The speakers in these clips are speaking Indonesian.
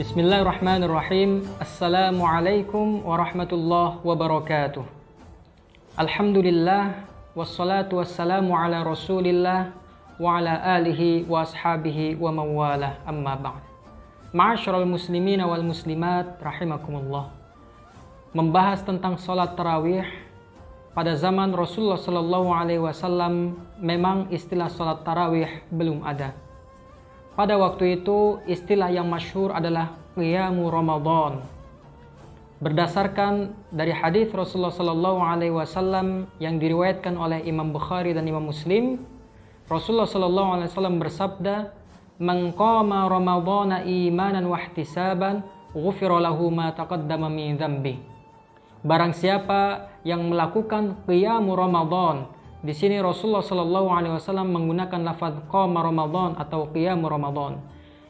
Bismillahirrahmanirrahim. Assalamualaikum warahmatullahi wabarakatuh. Alhamdulillah, wassalatu wassalamu ala rasulillah wa ala alihi wa ashabihi wa mawalah, amma ba'd. Ma'asyiral muslimina wal muslimat rahimakumullah. Membahas tentang salat tarawih pada zaman Rasulullah sallallahu alaihi wasallam, memang istilah salat tarawih belum ada. Pada waktu itu istilah yang masyhur adalah qiyamu Ramadan. Berdasarkan dari hadis Rasulullah sallallahu alaihi wasallam yang diriwayatkan oleh Imam Bukhari dan Imam Muslim, Rasulullah sallallahu alaihi wasallam bersabda, "Man qama Ramadhana imanan wa ihtisaban, ghufira lahu ma taqaddama min dzambi." Barang siapa yang melakukan qiyamu Ramadan, di sini Rasulullah Shallallahu Alaihi Wasallam menggunakan lafaz qama Ramadan atau qiyamu Ramadan.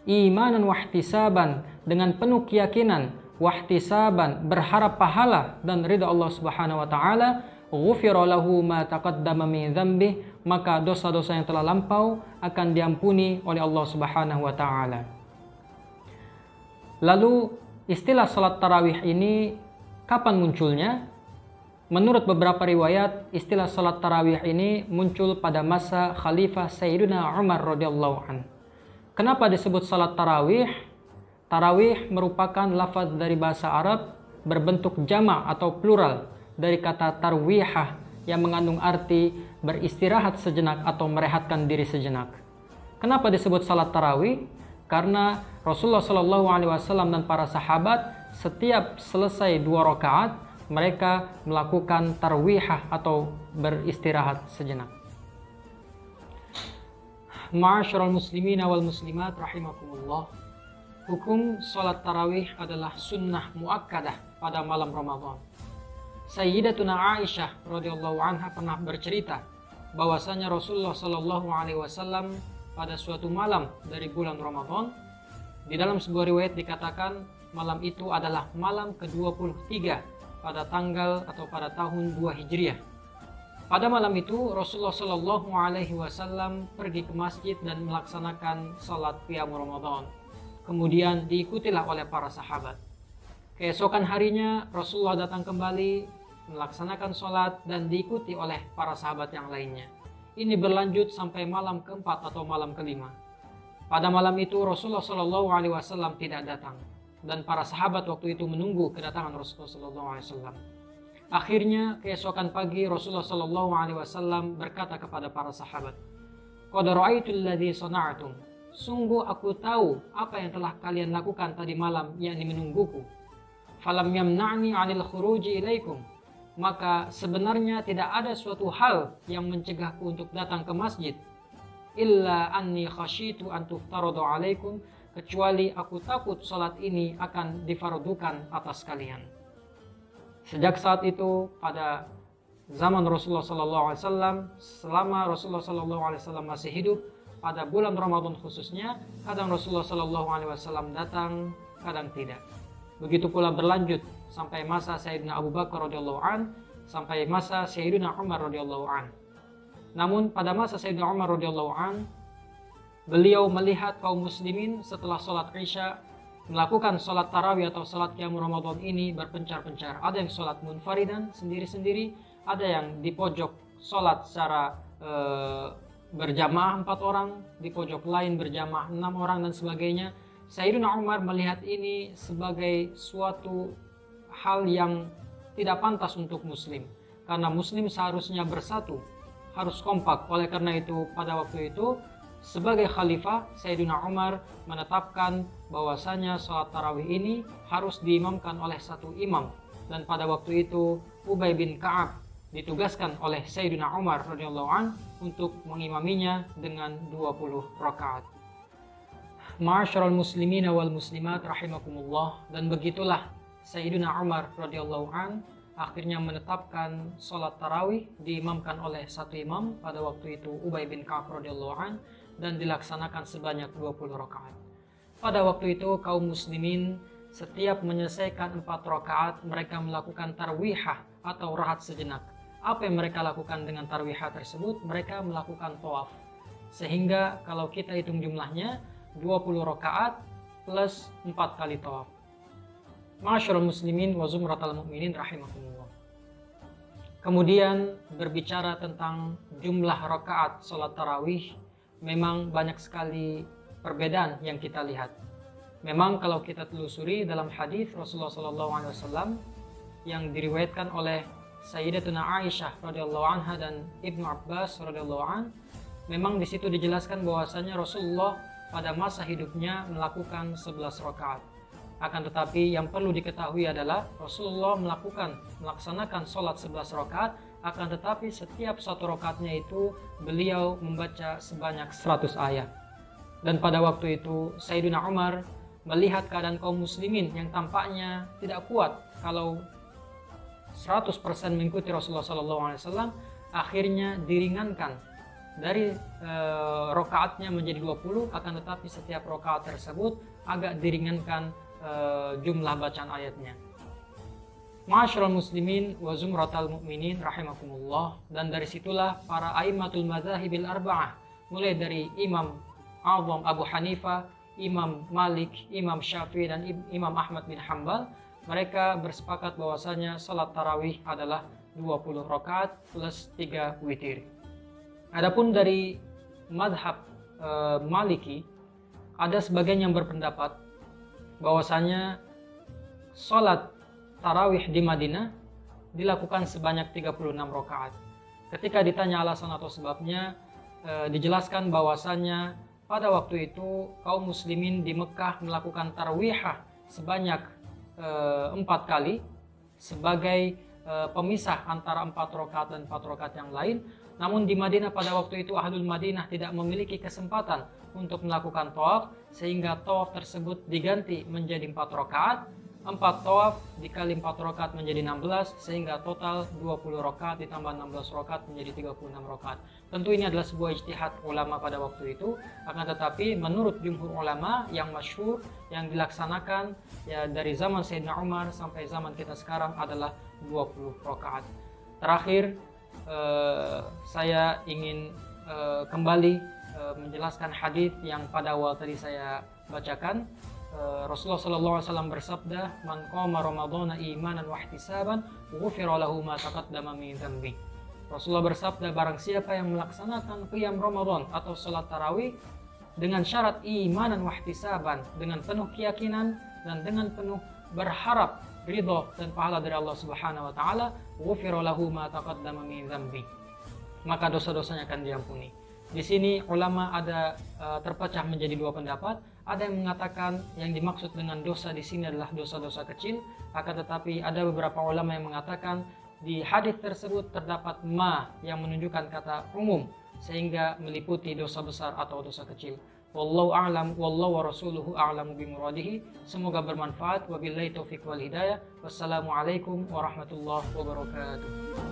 Imanan wahtisaban, dengan penuh keyakinan, wahtisaban, berharap pahala dan ridha Allah Subhanahu Wa Taala. Ghufira lahu ma taqaddama min dzambih, maka dosa-dosa yang telah lampau akan diampuni oleh Allah Subhanahu Wa Taala. Lalu istilah salat tarawih ini kapan munculnya? Menurut beberapa riwayat, istilah salat tarawih ini muncul pada masa Khalifah Sayyidina Umar radhiyallahu an. Kenapa disebut salat tarawih? Tarawih merupakan lafaz dari bahasa Arab berbentuk jama' atau plural dari kata tarwihah yang mengandung arti beristirahat sejenak atau merehatkan diri sejenak. Kenapa disebut salat tarawih? Karena Rasulullah Shallallahu Alaihi Wasallam dan para sahabat setiap selesai 2 rakaat mereka melakukan tarwihah atau beristirahat sejenak. Ma'asyiral muslimina wal muslimat rahimakumullah. Hukum salat tarawih adalah sunnah muakkadah pada malam Ramadan. Sayyidatuna Aisyah radhiyallahu anha pernah bercerita bahwasanya Rasulullah sallallahu alaihi wasallam pada suatu malam dari bulan Ramadan, di dalam sebuah riwayat dikatakan malam itu adalah malam ke-23 pada tanggal atau pada tahun 2 Hijriah. Pada malam itu Rasulullah Shallallahu Alaihi Wasallam pergi ke masjid dan melaksanakan salat qiyam Ramadan. Kemudian diikutilah oleh para sahabat. Keesokan harinya Rasulullah datang kembali melaksanakan salat dan diikuti oleh para sahabat yang lainnya. Ini berlanjut sampai malam keempat atau malam kelima. Pada malam itu Rasulullah Shallallahu Alaihi Wasallam tidak datang. Dan para sahabat waktu itu menunggu kedatangan Rasulullah Sallallahu Alaihi Wasallam. Akhirnya keesokan pagi Rasulullah Sallallahu Alaihi Wasallam berkata kepada para sahabat, "Qad ra'aitul ladzi sana'tum." Sungguh aku tahu apa yang telah kalian lakukan tadi malam, yakni menungguku. Falam yamna'ni 'anil khuruji ilaikum. Maka sebenarnya tidak ada suatu hal yang mencegahku untuk datang ke masjid. Illa anni khasyitu an tuftaradu 'alaikum, kecuali aku takut salat ini akan difardukan atas kalian. Sejak saat itu pada zaman Rasulullah SAW, selama Rasulullah SAW masih hidup, pada bulan Ramadan khususnya, kadang Rasulullah SAW datang, kadang tidak. Begitu pula berlanjut sampai masa Sayyidina Abu Bakar radhiyallahu an, sampai masa Sayyidina Umar radhiyallahu an. Namun pada masa Sayyidina Umar radhiyallahu an, beliau melihat kaum muslimin setelah sholat Isya melakukan sholat tarawih atau sholat qiyam Ramadan ini berpencar-pencar. Ada yang sholat munfaridan sendiri-sendiri, ada yang di pojok sholat secara berjamaah 4 orang, di pojok lain berjamaah 6 orang dan sebagainya. Sayyidina Umar melihat ini sebagai suatu hal yang tidak pantas untuk muslim, karena muslim seharusnya bersatu, harus kompak. Oleh karena itu pada waktu itu sebagai khalifah, Sayyidina Umar menetapkan bahwasanya sholat tarawih ini harus diimamkan oleh satu imam. Dan pada waktu itu Ubay bin Ka'ab ditugaskan oleh Sayyidina Umar radhiyallahu an untuk mengimaminya dengan 20 rakaat. Ma'asyiral muslimina wal muslimat rahimakumullah. Dan begitulah Sayyidina Umar radhiyallahu an akhirnya menetapkan sholat tarawih diimamkan oleh satu imam, pada waktu itu Ubay bin Ka'ab radhiyallahu an, dan dilaksanakan sebanyak 20 rakaat. Pada waktu itu kaum muslimin setiap menyelesaikan 4 rakaat mereka melakukan tarwihah atau rahat sejenak. Apa yang mereka lakukan dengan tarwihah tersebut? Mereka melakukan tawaf. Sehingga kalau kita hitung jumlahnya 20 rakaat plus 4 kali tawaf. Ma'asyiral muslimin wa zumratal mu'minin rahimakumullah. Kemudian berbicara tentang jumlah rakaat salat tarawih, memang banyak sekali perbedaan yang kita lihat. Memang kalau kita telusuri dalam hadis Rasulullah SAW yang diriwayatkan oleh Sayyidatuna Aisyah radhiyallahu anha dan Ibnu Abbas radhiyallahu an, memang di situ dijelaskan bahwasanya Rasulullah pada masa hidupnya melakukan 11 rakaat. Akan tetapi yang perlu diketahui adalah Rasulullah melaksanakan sholat 11 rakaat, akan tetapi setiap satu rakaatnya itu beliau membaca sebanyak 100 ayat. Dan pada waktu itu Sayyidina Umar melihat keadaan kaum muslimin yang tampaknya tidak kuat kalau 100% mengikuti Rasulullah SAW, akhirnya diringankan dari rakaatnya menjadi 20, akan tetapi setiap rakaat tersebut agak diringankan jumlah bacaan ayatnya. Ma'asyiral muslimin wa zumratal mu'minin rahimakumullah. Dan dari situlah para a'immatul madzahibil arba'ah, mulai dari Imam Azam Abu Hanifah, Imam Malik, Imam Syafi'i dan Imam Ahmad bin Hanbal, mereka bersepakat bahwasanya salat tarawih adalah 20 rakaat plus 3 witir. Adapun dari madhab Maliki, ada sebagian yang berpendapat bahwasanya sholat tarawih di Madinah dilakukan sebanyak 36 rakaat. Ketika ditanya alasan atau sebabnya, dijelaskan bahwasanya pada waktu itu kaum muslimin di Mekah melakukan tarawihah sebanyak 4 kali sebagai pemisah antara 4 rakaat dan 4 rakaat yang lain. Namun di Madinah pada waktu itu Ahlul Madinah tidak memiliki kesempatan untuk melakukan tawaf, sehingga tawaf tersebut diganti menjadi 4 rakaat. 4 tawaf dikali 4 rakaat menjadi 16, sehingga total 20 rakaat ditambah 16 rakaat menjadi 36 rakaat. Tentu ini adalah sebuah ijtihad ulama pada waktu itu, akan tetapi menurut jumhur ulama yang masyhur yang dilaksanakan ya dari zaman Sayyidina Umar sampai zaman kita sekarang adalah 20 rakaat. Terakhir saya ingin kembali menjelaskan hadis yang pada awal tadi saya bacakan. Rasulullah SAW bersabda, "Man qama Ramadhana imanan wa ihtisaban, ghufira lahu ma taqaddama min dhanbi." Rasulullah bersabda, barang siapa yang melaksanakan qiyam Ramadan atau salat tarawih dengan syarat imanan wa ihtisaban, dengan penuh keyakinan dan dengan penuh berharap ridha dan pahala dari Allah Subhanahu wa taala, ghufira lahu ma taqaddama min dhanbi, maka dosa-dosanya akan diampuni. Di sini ulama ada terpecah menjadi 2 pendapat. Ada yang mengatakan yang dimaksud dengan dosa di sini adalah dosa-dosa kecil, akan tetapi ada beberapa ulama yang mengatakan di hadis tersebut terdapat ma yang menunjukkan kata umum sehingga meliputi dosa besar atau dosa kecil. Wallahu a'lam, wallahu wa rasuluhu a'lamu bimuradihi. Semoga bermanfaat. Wabillahi taufiq wal hidayah. Wassalamualaikum warahmatullahi wabarakatuh.